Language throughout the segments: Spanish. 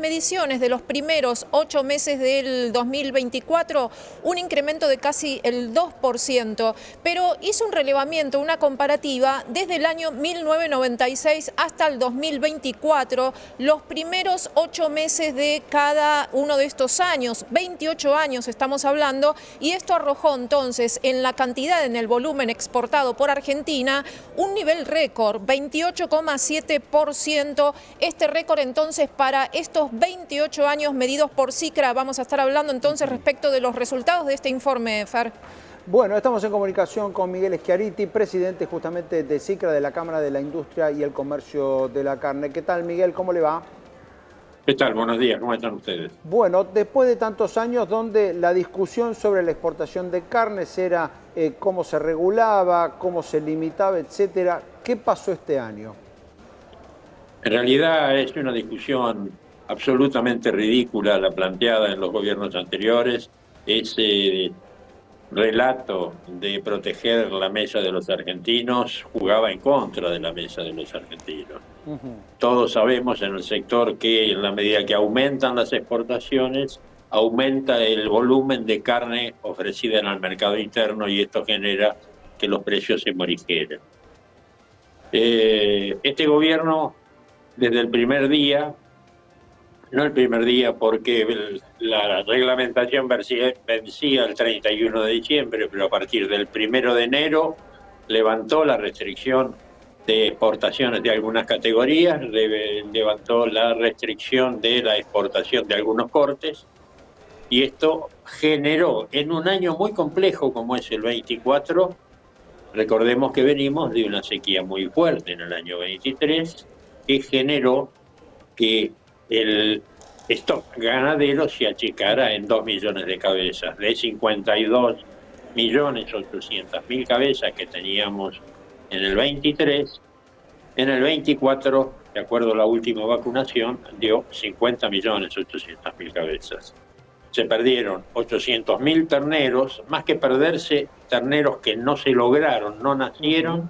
mediciones de los primeros 8 meses del 2024, un incremento de casi el 2%, pero hizo un relevamiento, una comparativa desde el año 1996 hasta el 2024, los primeros 8 meses de cada uno de estos años, 28 años estamos hablando, y esto arrojó entonces en la cantidad, en el volumen exportado por Argentina, un nivel récord, 28,7%. Este récord entonces para estos 28 años medidos por CICRA. Vamos a estar hablando entonces respecto de los resultados de este informe, Fer. Bueno, estamos en comunicación con Miguel Schiaretti, presidente justamente de CICRA, de la Cámara de la Industria y el Comercio de la Carne. ¿Qué tal, Miguel? ¿Cómo le va? ¿Qué tal? Buenos días, ¿cómo están ustedes? Bueno, después de tantos años donde la discusión sobre la exportación de carnes era cómo se regulaba, cómo se limitaba, etcétera, ¿qué pasó este año? En realidad es una discusión absolutamente ridícula la planteada en los gobiernos anteriores. Ese relato de proteger la mesa de los argentinos jugaba en contra de la mesa de los argentinos. Todos sabemos en el sector que en la medida que aumentan las exportaciones, aumenta el volumen de carne ofrecida en el mercado interno y esto genera que los precios se morigeren. Este gobierno, desde el primer día, no el primer día porque la reglamentación vencía el 31 de diciembre, pero a partir del 1 de enero levantó la restricción de exportaciones de algunas categorías, levantó la restricción de la exportación de algunos cortes, y esto generó en un año muy complejo como es el 24, recordemos que venimos de una sequía muy fuerte en el año 23, que generó que el stock ganadero se achicara en 2 millones de cabezas, de 52.800.000 cabezas que teníamos en el 23, en el 24, de acuerdo a la última vacunación, dio 50.800.000 cabezas. Se perdieron 800.000 terneros, más que perderse terneros que no se lograron, no nacieron,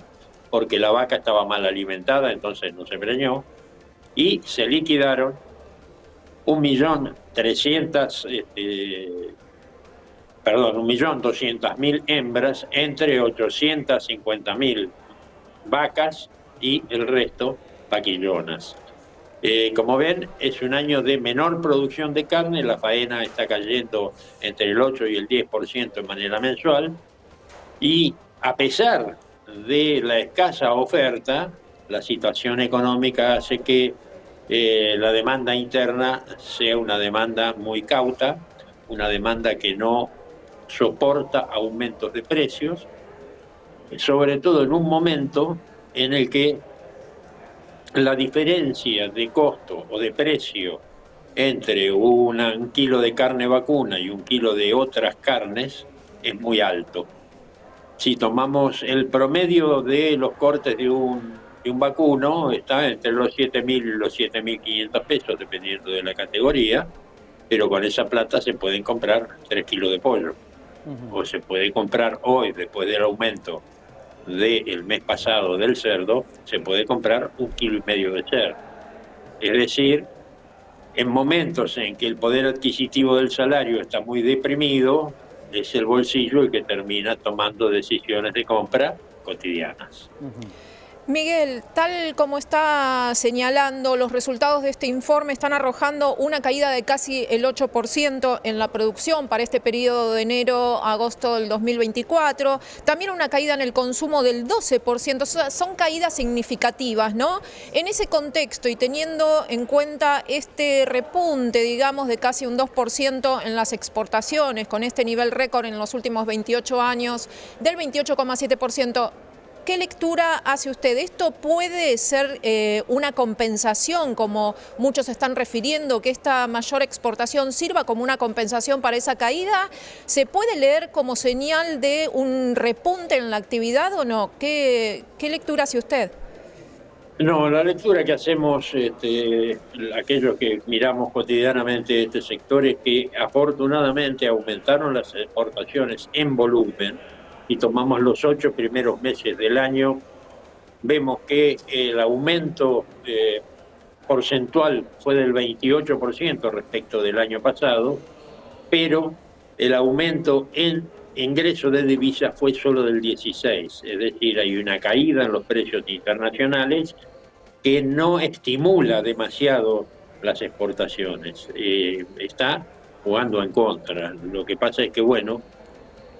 porque la vaca estaba mal alimentada, entonces no se preñó, y se liquidaron 1.200.000 hembras entre 850.000 vacas y el resto vaquillonas. Como ven, es un año de menor producción de carne, la faena está cayendo entre el 8 y el 10% de manera mensual, y a pesar de la escasa oferta, la situación económica hace que la demanda interna sea una demanda muy cauta, una demanda que no soporta aumentos de precios, sobre todo en un momento en el que la diferencia de costo o de precio entre un kilo de carne vacuna y un kilo de otras carnes es muy alto. Si tomamos el promedio de los cortes de un vacuno, está entre los 7.000 y los 7.500 pesos, dependiendo de la categoría, pero con esa plata se pueden comprar 3 kilos de pollo. O se puede comprar hoy, después del aumento del mes pasado del cerdo, se puede comprar 1,5 kilos de cerdo. Es decir, en momentos en que el poder adquisitivo del salario está muy deprimido, es el bolsillo el que termina tomando decisiones de compra cotidianas. Miguel, tal como está señalando, los resultados de este informe están arrojando una caída de casi el 8% en la producción para este periodo de enero a agosto del 2024, también una caída en el consumo del 12%, son caídas significativas, ¿no? En ese contexto y teniendo en cuenta este repunte, digamos, de casi un 2% en las exportaciones, con este nivel récord en los últimos 28 años del 28,7%, ¿qué lectura hace usted? ¿Esto puede ser una compensación, como muchos están refiriendo, que esta mayor exportación sirva como una compensación para esa caída? ¿Se puede leer como señal de un repunte en la actividad o no? ¿Qué lectura hace usted? No, la lectura que hacemos aquellos que miramos cotidianamente este sector es que afortunadamente aumentaron las exportaciones en volumen, y tomamos los 8 primeros meses del año, vemos que el aumento porcentual fue del 28% respecto del año pasado, pero el aumento en ingreso de divisas fue solo del 16%, es decir, hay una caída en los precios internacionales que no estimula demasiado las exportaciones. Está jugando en contra. Lo que pasa es que, bueno,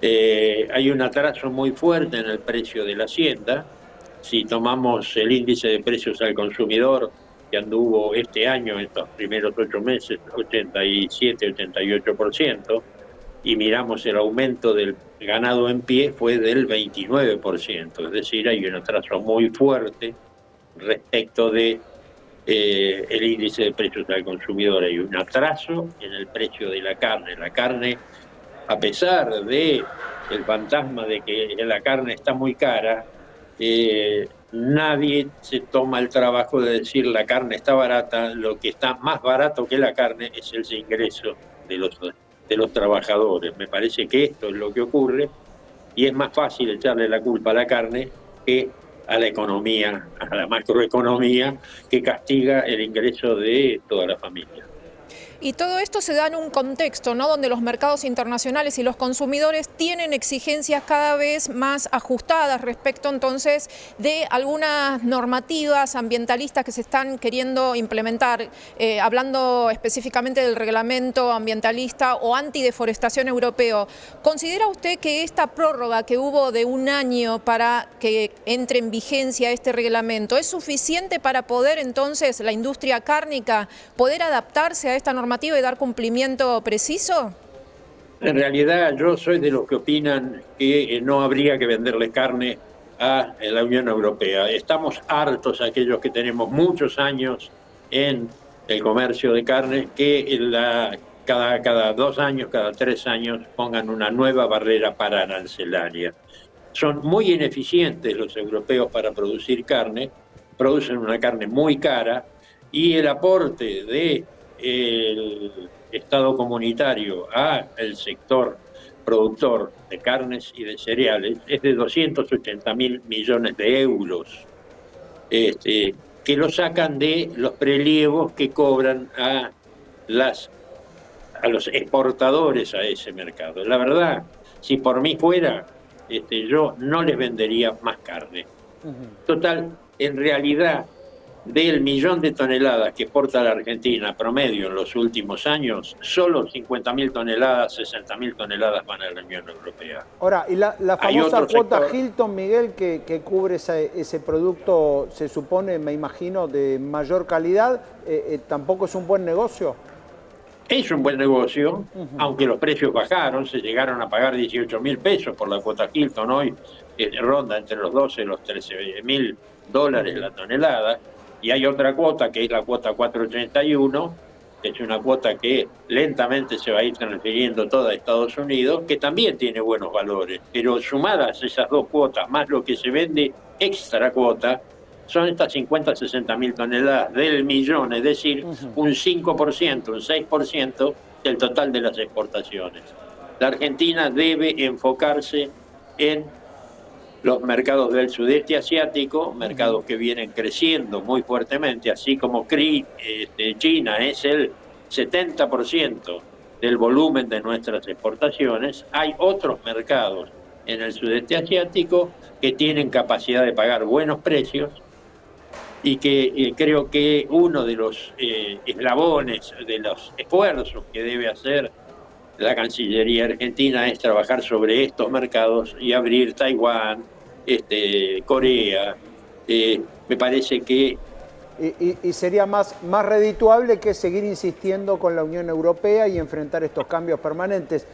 hay un atraso muy fuerte en el precio de la hacienda. Si tomamos el índice de precios al consumidor, que anduvo este año, estos primeros 8 meses, 87-88%, y miramos el aumento del ganado en pie, fue del 29%. Es decir, hay un atraso muy fuerte respecto de el índice de precios al consumidor. Hay un atraso en el precio de la carne. La carne, a pesar de el fantasma de que la carne está muy cara, nadie se toma el trabajo de decir la carne está barata. Lo que está más barato que la carne es el ingreso de los trabajadores. Me parece que esto es lo que ocurre y es más fácil echarle la culpa a la carne que a la economía, a la macroeconomía, que castiga el ingreso de toda la familia. Y todo esto se da en un contexto, ¿no?, donde los mercados internacionales y los consumidores tienen exigencias cada vez más ajustadas respecto entonces de algunas normativas ambientalistas que se están queriendo implementar, hablando específicamente del reglamento ambientalista o antideforestación europeo. ¿Considera usted que esta prórroga que hubo de un año para que entre en vigencia este reglamento es suficiente para poder entonces la industria cárnica poder adaptarse a esta normativa y dar cumplimiento preciso? En realidad yo soy de los que opinan que no habría que venderle carne a la Unión Europea. Estamos hartos, aquellos que tenemos muchos años en el comercio de carne, que cada 2 años, cada 3 años pongan una nueva barrera paraarancelaria. Son muy ineficientes los europeos para producir carne, producen una carne muy cara y el aporte de el Estado comunitario al sector productor de carnes y de cereales es de 280.000 millones de euros, que lo sacan de los prelievos que cobran a los exportadores a ese mercado. La verdad, si por mí fuera, yo no les vendería más carne. Total, en realidad, del 1.000.000 de toneladas que exporta la Argentina promedio en los últimos años, solo 50.000 toneladas, 60.000 toneladas van a la Unión Europea. Ahora, y la famosa cuota Hilton, Miguel, que cubre ese producto, se supone, me imagino, de mayor calidad, ¿tampoco es un buen negocio? Es un buen negocio, aunque los precios bajaron, se llegaron a pagar 18.000 pesos por la cuota Hilton, hoy ronda entre los 12 y los 13.000 dólares la tonelada. Y hay otra cuota, que es la cuota 481, que es una cuota que lentamente se va a ir transfiriendo toda a Estados Unidos, que también tiene buenos valores. Pero sumadas esas dos cuotas, más lo que se vende extra cuota, son estas 50-60.000 toneladas del millón, es decir, un 5%, un 6% del total de las exportaciones. La Argentina debe enfocarse en los mercados del sudeste asiático, mercados que vienen creciendo muy fuertemente, así como China es el 70% del volumen de nuestras exportaciones. Hay otros mercados en el sudeste asiático que tienen capacidad de pagar buenos precios y que creo que uno de los eslabones de los esfuerzos que debe hacer la Cancillería argentina es trabajar sobre estos mercados y abrir Taiwán, Corea. Me parece que... Y sería más redituable que seguir insistiendo con la Unión Europea y enfrentar estos cambios permanentes.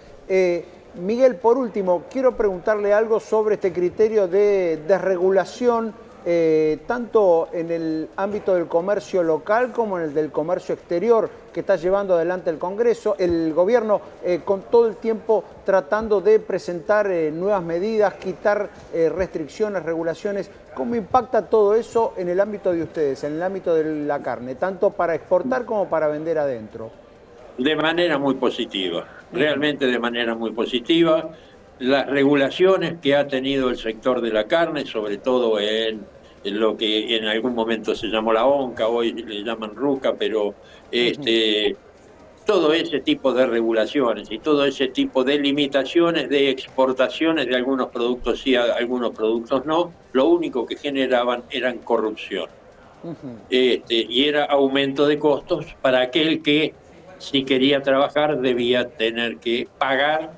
Miguel, por último, quiero preguntarle algo sobre este criterio de desregulación, tanto en el ámbito del comercio local como en el del comercio exterior que está llevando adelante el Congreso, el gobierno con todo el tiempo tratando de presentar nuevas medidas, quitar restricciones, regulaciones. ¿Cómo impacta todo eso en el ámbito de ustedes, en el ámbito de la carne, tanto para exportar como para vender adentro? De manera muy positiva, realmente de manera muy positiva. Las regulaciones que ha tenido el sector de la carne, sobre todo en lo que en algún momento se llamó la ONCA, hoy le llaman RUCA, pero todo ese tipo de regulaciones y todo ese tipo de limitaciones de exportaciones de algunos productos sí, algunos productos no, lo único que generaban eran corrupción. Y era aumento de costos para aquel que, si quería trabajar, debía tener que pagar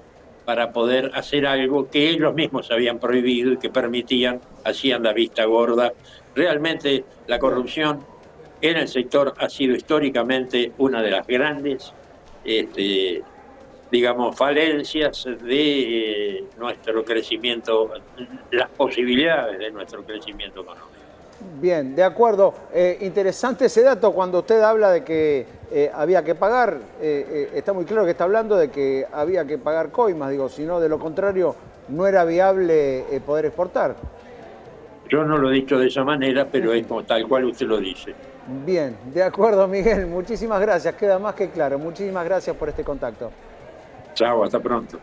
para poder hacer algo que ellos mismos habían prohibido y que permitían, hacían la vista gorda. Realmente la Bien. corrupción en el sector ha sido históricamente una de las grandes, digamos, falencias de nuestro crecimiento, las posibilidades de nuestro crecimiento económico. Bien, de acuerdo. Interesante ese dato cuando usted habla de que había que pagar. Está muy claro que está hablando de que había que pagar coimas, digo, si no, de lo contrario, no era viable poder exportar. Yo no lo he dicho de esa manera, pero es como tal cual usted lo dice. Bien, de acuerdo, Miguel. Muchísimas gracias. Queda más que claro. Muchísimas gracias por este contacto. Chao, hasta pronto.